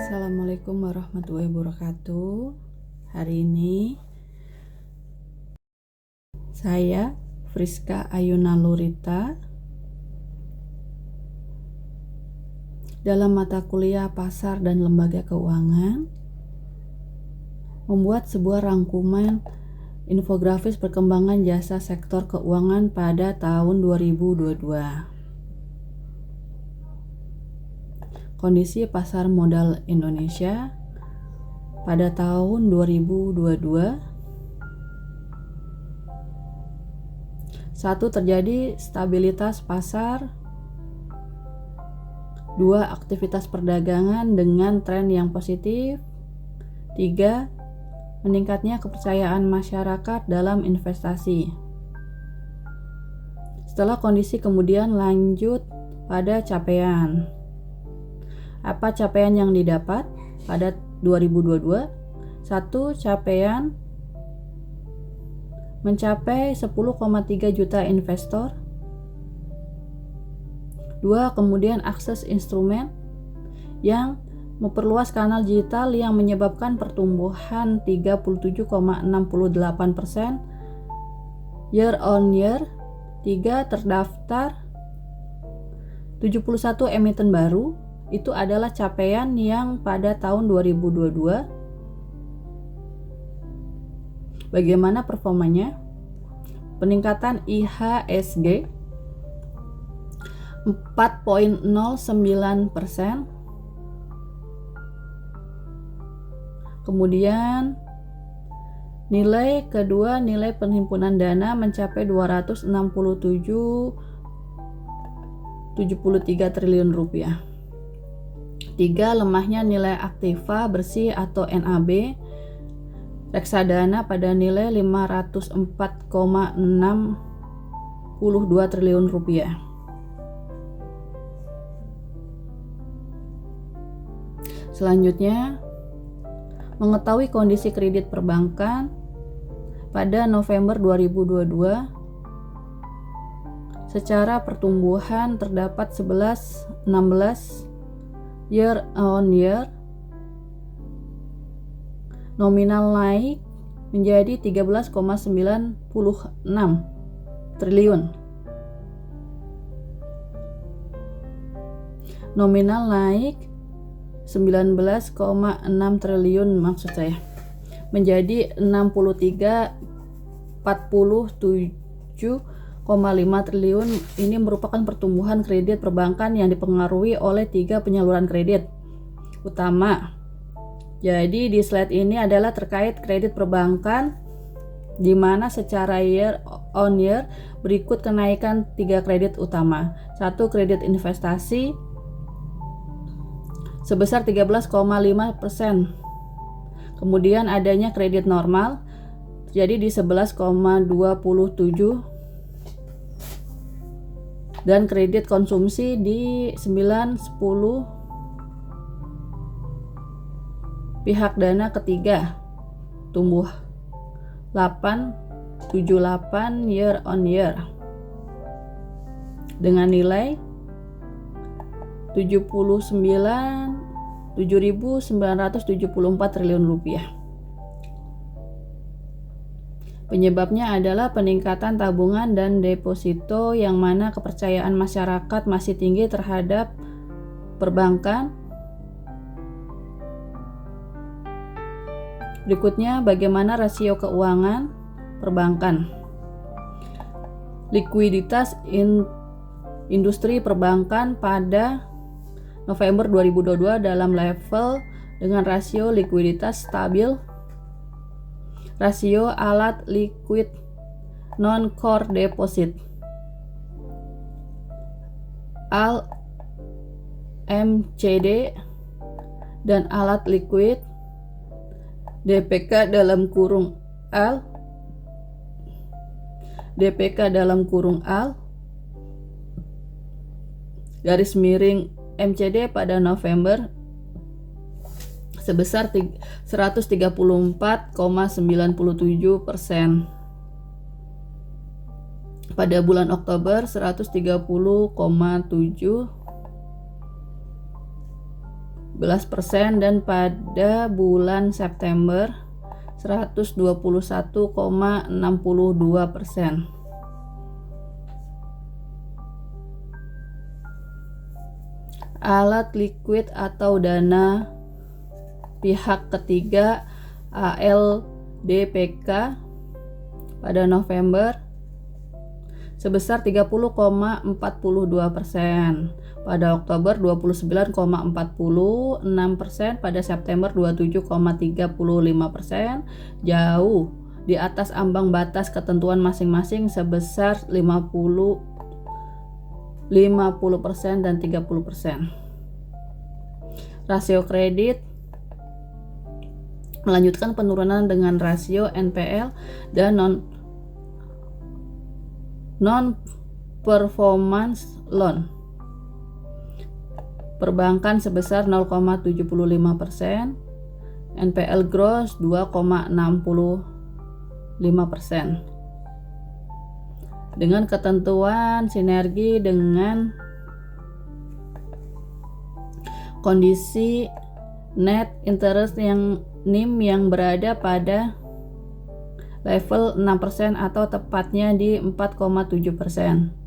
Assalamualaikum warahmatullahi wabarakatuh. Hari ini saya Friska Ayuna Lurita dalam mata kuliah Pasar dan Lembaga Keuangan membuat sebuah rangkuman infografis perkembangan jasa sektor keuangan pada tahun 2022. Kondisi pasar modal Indonesia pada tahun 2022. Satu, terjadi stabilitas pasar. Dua, aktivitas perdagangan dengan tren yang positif. Tiga, meningkatnya kepercayaan masyarakat dalam investasi. Setelah kondisi kemudian lanjut pada capaian. Apa capaian yang didapat pada 2022? Satu, capaian mencapai 10,3 juta investor. Dua, kemudian akses instrumen yang memperluas kanal digital yang menyebabkan pertumbuhan 37,68% year on year. Tiga, terdaftar 71 emiten baru. Itu adalah capaian yang pada tahun 2022. Bagaimana performanya? Peningkatan IHSG 4,09%. Kemudian nilai kedua, nilai penghimpunan dana mencapai 267,73 triliun rupiah. Tiga, lemahnya nilai aktiva bersih atau NAB reksadana pada nilai 504,62 triliun rupiah. Selanjutnya, mengetahui kondisi kredit perbankan pada November 2022. Secara pertumbuhan terdapat 16 year on year. Nominal naik menjadi 13,96 triliun. Nominal naik 19,6 triliun maksud saya. Menjadi 47,5 triliun. Ini merupakan pertumbuhan kredit perbankan yang dipengaruhi oleh 3 penyaluran kredit utama. Jadi di slide ini adalah terkait kredit perbankan, di mana secara year on year berikut kenaikan 3 kredit utama. Satu, kredit investasi sebesar 13,5%. Kemudian adanya kredit normal jadi di 11,27%. Dan kredit konsumsi di 9,10. Pihak dana ketiga tumbuh 8,78 year on year dengan nilai 7,974 triliun rupiah. Penyebabnya adalah peningkatan tabungan dan deposito yang mana kepercayaan masyarakat masih tinggi terhadap perbankan. Berikutnya, bagaimana rasio keuangan perbankan. Likuiditas industri perbankan pada November 2022 dalam level dengan rasio likuiditas stabil. Rasio alat liquid non-core deposit AL MCD dan alat liquid DPK dalam kurung AL DPK dalam kurung AL garis miring MCD pada November sebesar 134,97%. Pada bulan Oktober 130,7 dan pada bulan September 121,62%. Alat likuid atau dana pihak ketiga ALDPK pada November sebesar 30,42%, pada Oktober 29,46%, pada September 27,35%, jauh di atas ambang batas ketentuan masing-masing sebesar 50% dan 30%. Rasio kredit melanjutkan penurunan dengan rasio NPL dan non-performance loan perbankan sebesar 0,75%, NPL gross 2,65%. Dengan ketentuan sinergi dengan kondisi net interest yang NIM yang berada pada level 6% atau tepatnya di 4,7%,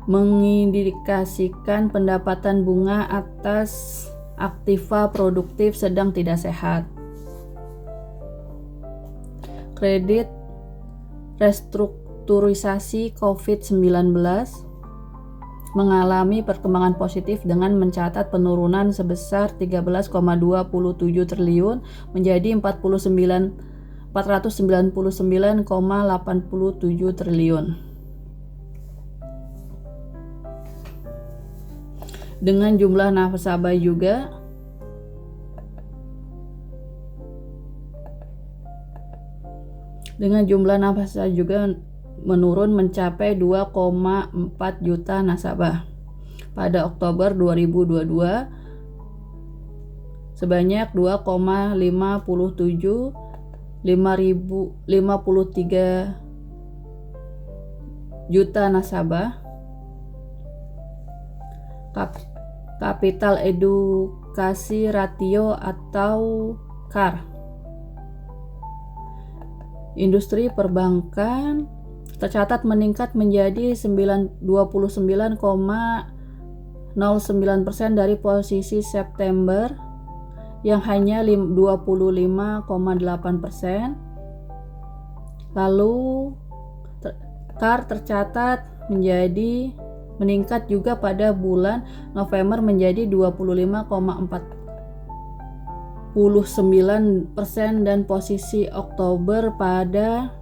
mengindikasikan pendapatan bunga atas aktiva produktif sedang tidak sehat. Kredit restrukturisasi COVID-19 mengalami perkembangan positif dengan mencatat penurunan sebesar 13,27 triliun menjadi 499,87 triliun. Dengan jumlah nasabah juga menurun mencapai 2,4 juta nasabah. Pada Oktober 2022 sebanyak 2,53 juta nasabah. Kapital edukasi ratio atau KAR. Industri perbankan tercatat meningkat menjadi 29,09% dari posisi September yang hanya 25,8%. Lalu KAR tercatat meningkat juga pada bulan November menjadi 25,49% dan posisi Oktober pada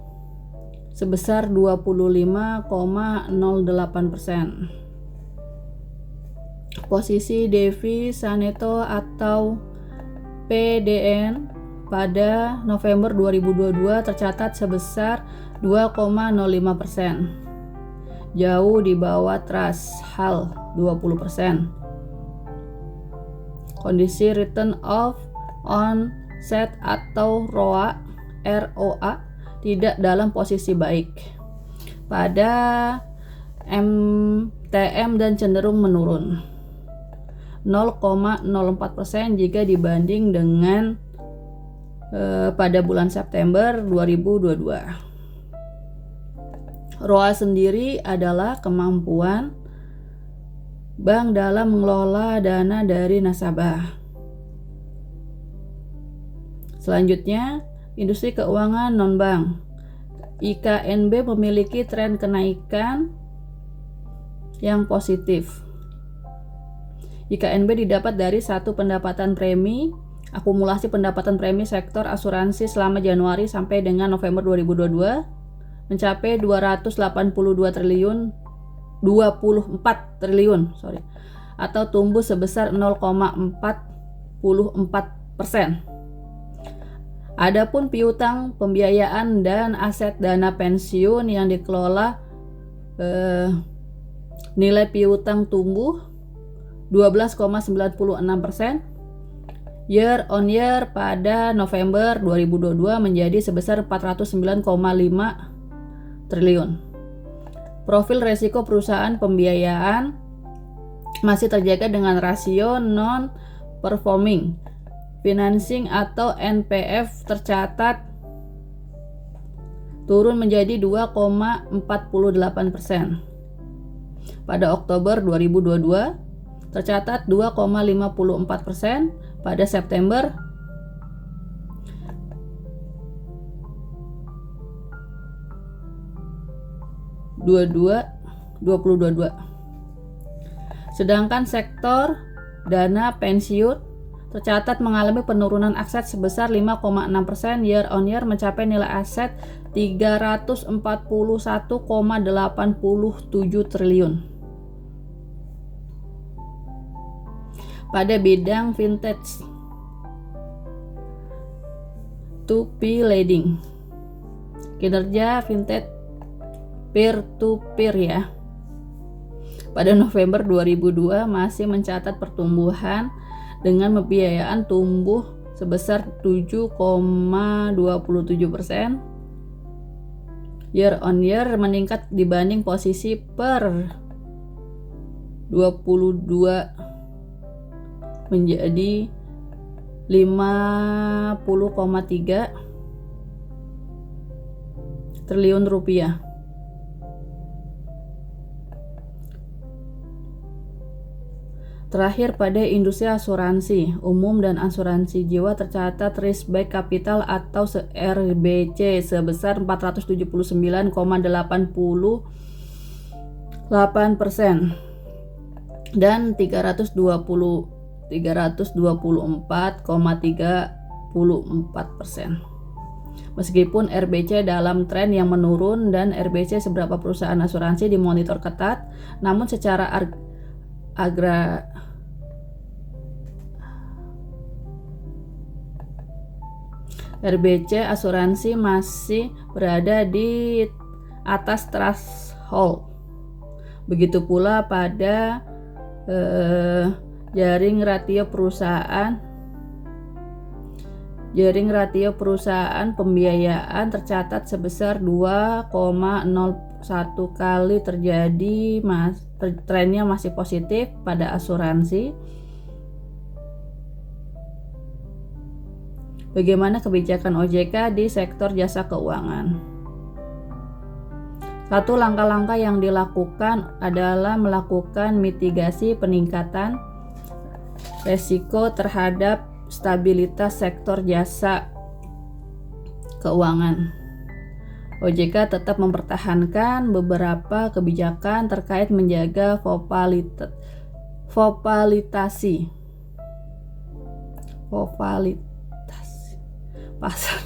sebesar 25,08%. Posisi devisa neto atau PDN pada November 2022 tercatat sebesar 2,05%. Jauh di bawah threshold 20%. Kondisi return on asset atau ROA tidak dalam posisi baik pada MTM dan cenderung menurun 0,04% jika dibanding dengan pada bulan September 2022. ROA sendiri adalah kemampuan bank dalam mengelola dana dari nasabah. Selanjutnya, industri keuangan non-bank. IKNB memiliki tren kenaikan yang positif. IKNB didapat dari satu pendapatan premi, akumulasi pendapatan premi sektor asuransi selama Januari sampai dengan November 2022 mencapai 24 triliun atau tumbuh sebesar 0,44%. Adapun piutang pembiayaan dan aset dana pensiun yang dikelola nilai piutang tumbuh 12,96% year on year pada November 2022 menjadi sebesar 409,5 triliun. Profil resiko perusahaan pembiayaan masih terjaga dengan rasio non-performing financing atau NPF tercatat turun menjadi 2,48%. Pada Oktober 2022 tercatat 2,54%, pada September 2022. Sedangkan sektor dana pensiun tercatat mengalami penurunan aset sebesar 5,6% year on year mencapai nilai aset 341,87 triliun. Pada bidang vintage to P lending, kinerja vintage peer to peer ya. Pada November 2002 masih mencatat pertumbuhan dengan pembiayaan tumbuh sebesar 7,27%. Year on year meningkat dibanding posisi per 22 menjadi 50,3 triliun rupiah. Terakhir, pada industri asuransi umum dan asuransi jiwa tercatat risk by capital atau RBC sebesar 479,88% dan 324,34%. Meskipun RBC dalam tren yang menurun dan RBC seberapa perusahaan asuransi dimonitor ketat, namun secara RBC asuransi masih berada di atas threshold. Begitu pula pada jaring ratio perusahaan pembiayaan tercatat sebesar 2,01 kali terjadi, trennya masih positif pada asuransi. Bagaimana kebijakan OJK di sektor jasa keuangan? Satu langkah-langkah yang dilakukan adalah melakukan mitigasi peningkatan resiko terhadap stabilitas sektor jasa keuangan. OJK tetap mempertahankan beberapa kebijakan terkait menjaga volatilitasi pasar,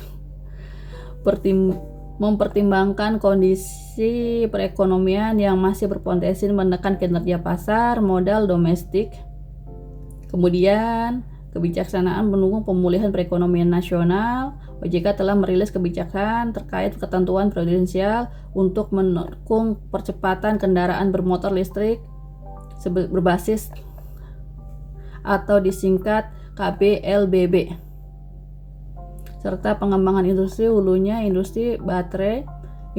mempertimbangkan kondisi perekonomian yang masih berpotensi menekan kinerja pasar modal domestik. Kemudian, kebijaksanaan mendukung pemulihan perekonomian nasional. OJK telah merilis kebijakan terkait ketentuan prudensial untuk mendukung percepatan kendaraan bermotor listrik berbasis atau disingkat KPLBB, serta pengembangan industri hulunya, industri baterai,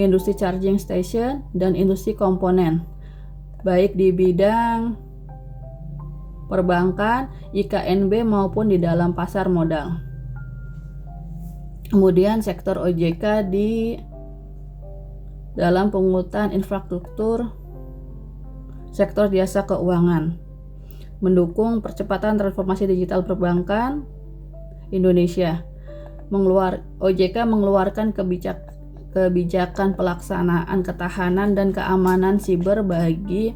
industri charging station, dan industri komponen, baik di bidang perbankan, IKNB maupun di dalam pasar modal. Kemudian sektor OJK di dalam penguatan infrastruktur sektor jasa keuangan, mendukung percepatan transformasi digital perbankan Indonesia. OJK mengeluarkan kebijakan pelaksanaan ketahanan dan keamanan siber bagi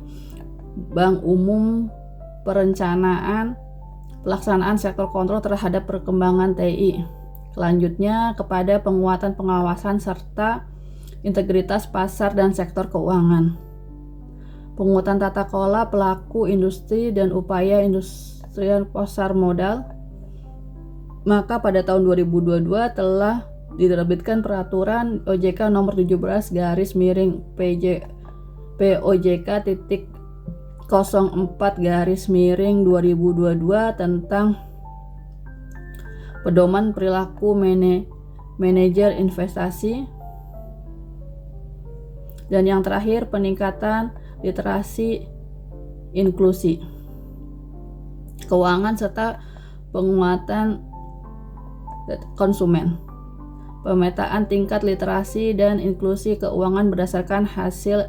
bank umum, pelaksanaan sektor kontrol terhadap perkembangan TI. Selanjutnya kepada penguatan pengawasan serta integritas pasar dan sektor keuangan. Penguatan tata kelola pelaku industri dan upaya industri pasar modal. Maka pada tahun 2022 telah diterbitkan peraturan OJK nomor 17/POJK.04/2022 tentang pedoman perilaku manajer investasi. Dan yang terakhir, peningkatan literasi inklusi. keuangan serta penguatan konsumen. Pemetaan tingkat literasi dan inklusi keuangan berdasarkan hasil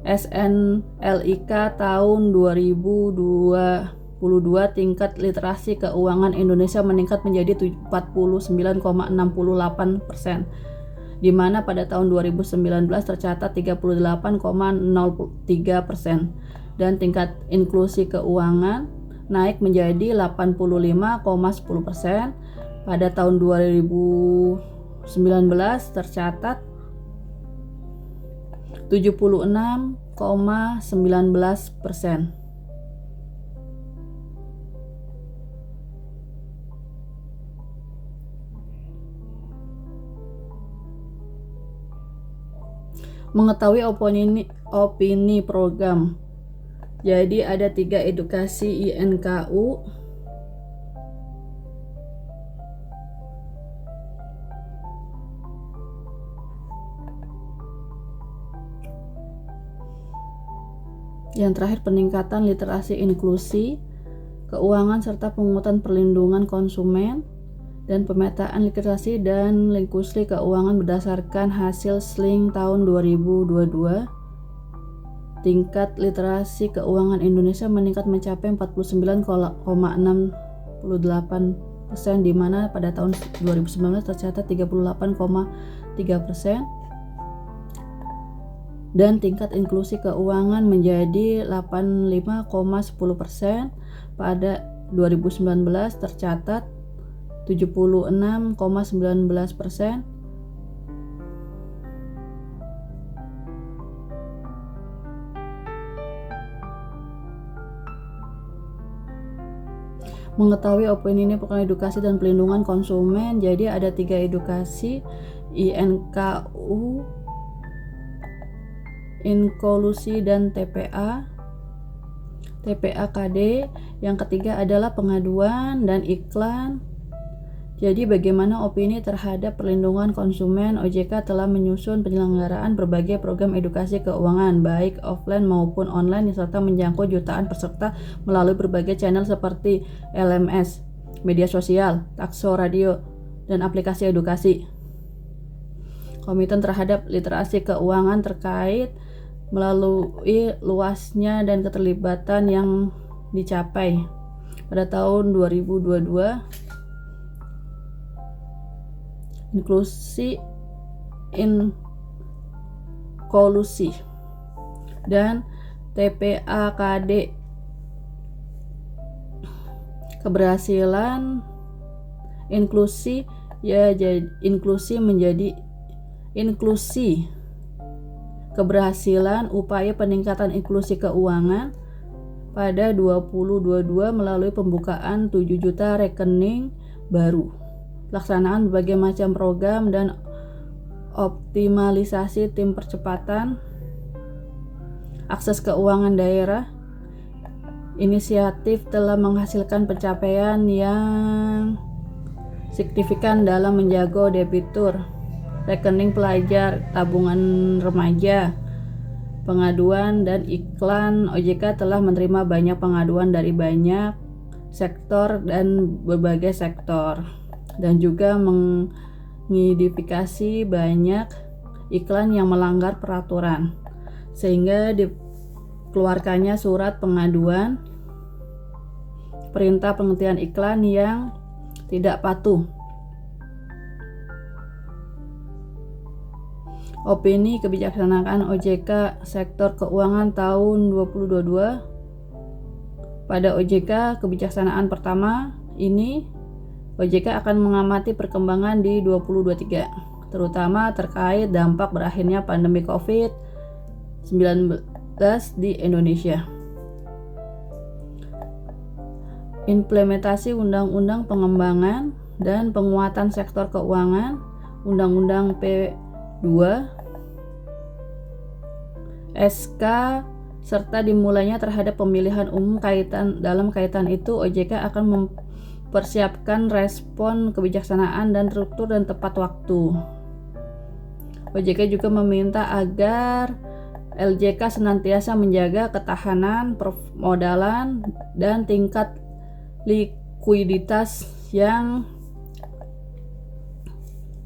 SNLIK tahun 2022, tingkat literasi keuangan Indonesia meningkat menjadi 49,68%, di mana pada tahun 2019 tercatat 38,03%, dan tingkat inklusi keuangan naik menjadi 85,10%. Pada tahun 2019 tercatat 76,19%. Mengetahui opini program. Jadi ada 3 edukasi INKU. Yang terakhir, peningkatan literasi inklusi keuangan serta penguatan perlindungan konsumen, dan pemetaan literasi dan inklusi keuangan berdasarkan hasil SLING tahun 2022. Tingkat literasi keuangan Indonesia meningkat mencapai 49,68%, di mana pada tahun 2019 tercatat 38,3%. Dan tingkat inklusi keuangan menjadi 85,10%. Pada 2019 tercatat 76,19%. Mengetahui opini ini program edukasi dan pelindungan konsumen. Jadi ada 3 edukasi INKU, inklusi, dan TPA KD. Yang ketiga adalah pengaduan dan iklan. Jadi bagaimana opini terhadap perlindungan konsumen? OJK telah menyusun penyelenggaraan berbagai program edukasi keuangan baik offline maupun online serta menjangkau jutaan peserta melalui berbagai channel seperti LMS, media sosial, talkshow radio, dan aplikasi edukasi. Komitmen terhadap literasi keuangan terkait melalui luasnya dan keterlibatan yang dicapai. Pada tahun 2022, inklusi dan TPAKD keberhasilan inklusi keberhasilan upaya peningkatan inklusi keuangan pada 2022 melalui pembukaan 7 juta rekening baru, pelaksanaan berbagai macam program, dan optimalisasi tim percepatan akses keuangan daerah. Inisiatif telah menghasilkan pencapaian yang signifikan dalam menjaga debitur, rekening pelajar, tabungan remaja, pengaduan, dan iklan. OJK telah menerima banyak pengaduan dari banyak sektor dan berbagai sektor, dan juga mengidentifikasi banyak iklan yang melanggar peraturan, sehingga dikeluarkannya surat pengaduan perintah penghentian iklan yang tidak patuh. Opini kebijaksanaan OJK sektor keuangan tahun 2022. Pada OJK kebijaksanaan pertama ini, OJK akan mengamati perkembangan di 2023, terutama terkait dampak berakhirnya pandemi COVID-19 di Indonesia. Implementasi Undang-Undang Pengembangan dan Penguatan Sektor Keuangan, Undang-Undang P2, SK, serta dimulainya terhadap pemilihan umum. Dalam kaitan itu, OJK akan mempersiapkan respon kebijaksanaan dan struktur dan tepat waktu. OJK juga meminta agar LJK senantiasa menjaga ketahanan permodalan dan tingkat likuiditas yang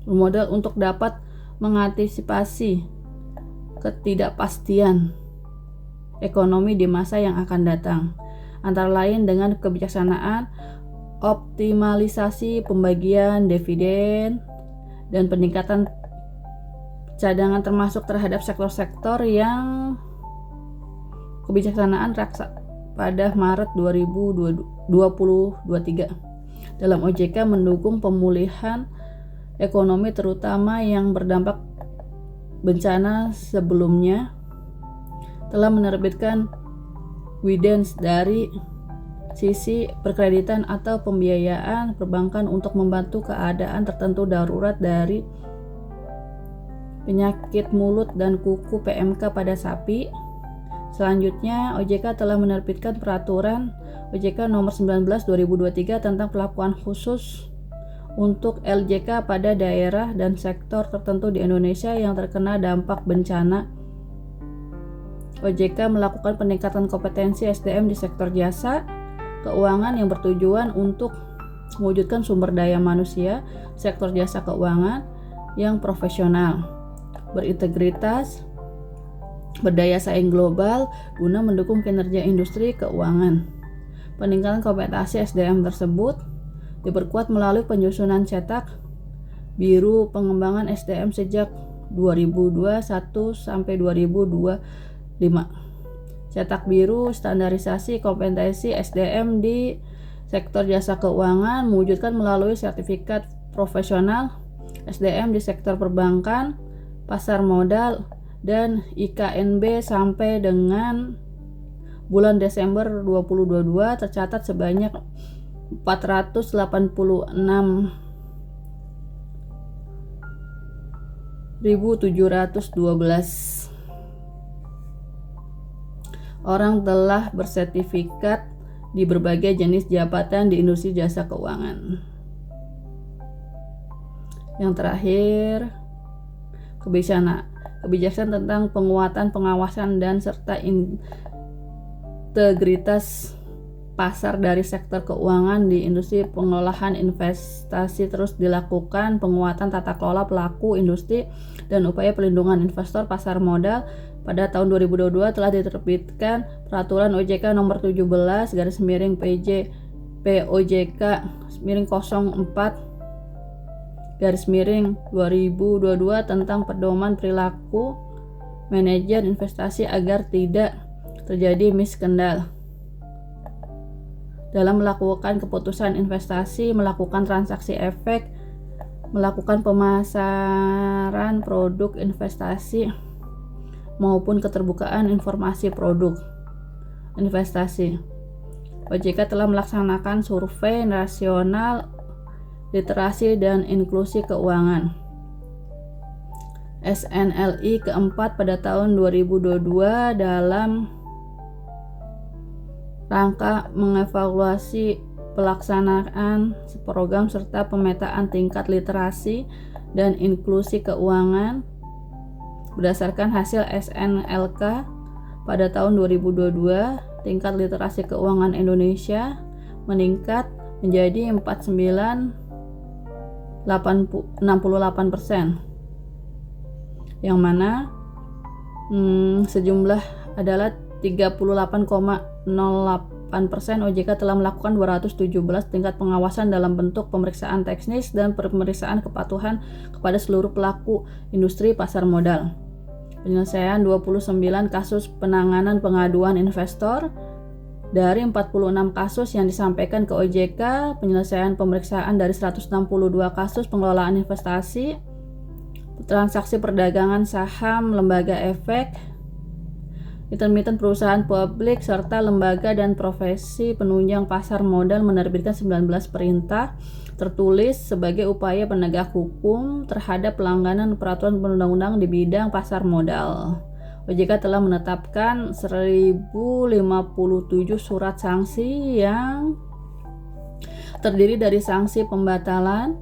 bermodal untuk dapat mengantisipasi ketidakpastian ekonomi di masa yang akan datang, antara lain dengan kebijaksanaan optimalisasi pembagian dividen dan peningkatan cadangan, termasuk terhadap sektor-sektor yang kebijaksanaan raksa pada Maret 2023. Dalam OJK mendukung pemulihan ekonomi terutama yang berdampak bencana sebelumnya, telah menerbitkan guidance dari sisi perkreditan atau pembiayaan perbankan untuk membantu keadaan tertentu darurat dari penyakit mulut dan kuku PMK pada sapi. Selanjutnya, OJK telah menerbitkan peraturan OJK nomor 19 2023 tentang perlakuan khusus untuk LJK pada daerah dan sektor tertentu di Indonesia yang terkena dampak bencana. OJK melakukan peningkatan kompetensi SDM di sektor jasa keuangan yang bertujuan untuk mewujudkan sumber daya manusia sektor jasa keuangan yang profesional, berintegritas, berdaya saing global guna mendukung kinerja industri keuangan. Peningkatan kompetensi SDM tersebut diperkuat melalui penyusunan cetak biru pengembangan SDM sejak 2021 sampai 2025. Cetak biru standarisasi kompetensi SDM di sektor jasa keuangan mewujudkan melalui sertifikat profesional SDM di sektor perbankan, pasar modal, dan IKNB sampai dengan bulan Desember 2022 tercatat sebanyak 486.712 orang telah bersertifikat di berbagai jenis jabatan di industri jasa keuangan. Yang terakhir, kebijakan tentang penguatan pengawasan dan serta integritas pasar dari sektor keuangan di industri pengolahan investasi terus dilakukan. Penguatan tata kelola pelaku industri dan upaya pelindungan investor pasar modal. Pada tahun 2022 telah diterbitkan peraturan OJK nomor 17 PJ POJK 04/2022 tentang pedoman perilaku manajer investasi agar tidak terjadi miskendal dalam melakukan keputusan investasi, melakukan transaksi efek, melakukan pemasaran produk investasi, maupun keterbukaan informasi produk investasi. OJK telah melaksanakan survei nasional literasi dan inklusi keuangan SNLI keempat pada tahun 2022 dalam rangka mengevaluasi pelaksanaan program serta pemetaan tingkat literasi dan inklusi keuangan. Berdasarkan hasil SNLK pada tahun 2022, tingkat literasi keuangan Indonesia meningkat menjadi 69,68%, yang mana sejumlah adalah 38,08%. OJK telah melakukan 217 tingkat pengawasan dalam bentuk pemeriksaan teknis dan pemeriksaan kepatuhan kepada seluruh pelaku industri pasar modal. Penyelesaian 29 kasus penanganan pengaduan investor dari 46 kasus yang disampaikan ke OJK, penyelesaian pemeriksaan dari 162 kasus pengelolaan investasi, transaksi perdagangan saham, lembaga efek, intermiten perusahaan publik, serta lembaga dan profesi penunjang pasar modal menerbitkan 19 perintah tertulis sebagai upaya penegak hukum terhadap pelanggaran peraturan perundang-undangan di bidang pasar modal. OJK telah menetapkan 1057 surat sanksi yang terdiri dari sanksi pembatalan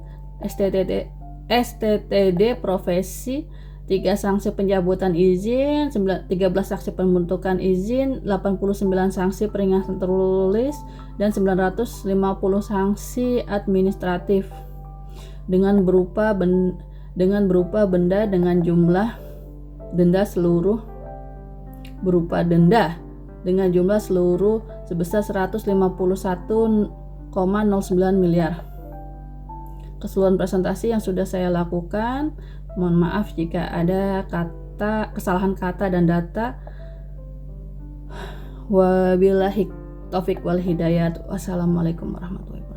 STTD profesi 3 sanksi pencabutan izin, 13 sanksi pembentukan izin, 89 sanksi peringatan tertulis, dan 950 sanksi administratif dengan berupa benda dengan jumlah denda seluruh sebesar 151,09 miliar. Keseluruhan presentasi yang sudah saya lakukan. Mohon maaf jika ada kesalahan kata dan data. Wabillahi taufik wal hidayat. Wassalamualaikum warahmatullahi wabarakatuh.